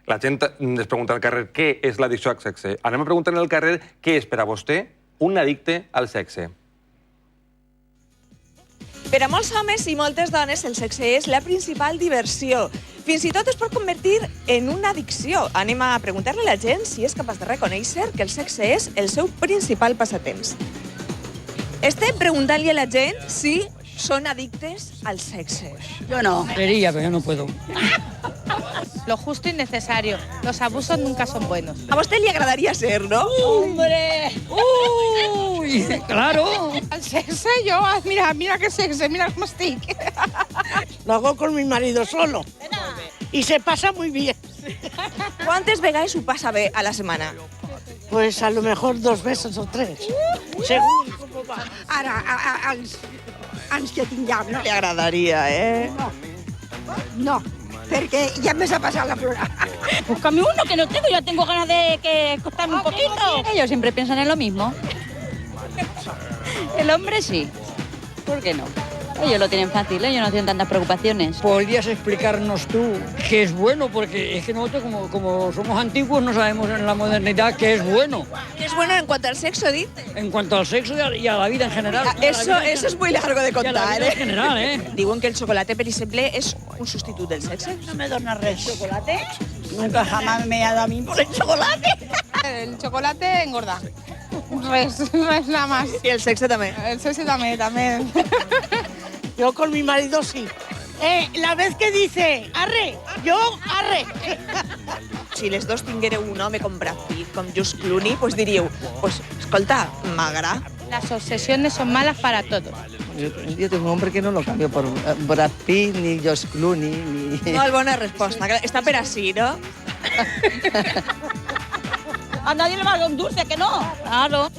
La gent es pregunta al carrer què és l'addicció al sexe. Anem a preguntar al carrer què és per a vostè un addicte al sexe. Per a molts homes i moltes dones, el sexe és la principal diversió. Fins i tot es pot convertir en una addicció. Anem a preguntar-li a la gent si és capaç de reconèixer que el sexe és el seu principal passatemps. Estem preguntant-li a la gent si són addictes al sexe. Yo no. Quería, pero yo no puedo. Lo justo y necesario. Los abusos nunca son buenos. A vostè li agradaria ser, no? ¡Hombre! ¡Uy! ¡Claro! Al sexo yo, mira qué sexo, mira cómo estoy. Lo hago con mi marido solo. Y se pasa muy bien. Quantes vegades ho passa bé a la setmana? Pues a lo mejor 2 veces o 3. Según cómo va. Ara, ans que tinguem, no? Li agradaria, eh? No, perquè ja me ha pasado la flora. Búscame uno que no tengo, yo tengo ganas de que costarme un poquito. Ellos siempre piensan en lo mismo. El hombre sí, ¿por qué no? Ellos lo tienen fácil, ellos no tienen tantas preocupaciones. ¿Podrías explicarnos tú qué es bueno? Porque es que nosotros, como somos antiguos, no sabemos en la modernidad qué es bueno. És bueno en cuanto al sexo, dice. En cuanto al sexo y a la vida en general. Eso es muy largo de Y a la contar, vida en eh? general, ¿eh? Diuen que el xocolate, per exemple, és un substitut del sexe. No me dona res. ¿Chocolate? Nunca jamás me ha dado a mí por el chocolate. El chocolate engorda. Res nada más. I el sexe també. El sexo también. Yo con mi marido sí. La vez que dice arre, yo arre. Si les dos tinguéreu un home com Brad Pitt, com George Clooney, pues diríeu, pues, escolta, m'agrada. Las obsesiones son malas para todos. Yo tengo un hombre que no lo cambio por Brad Pitt, ni George Clooney, ni... Molt bona resposta. Està per així, no? A nadie le va a dar un dulce, que no. Claro.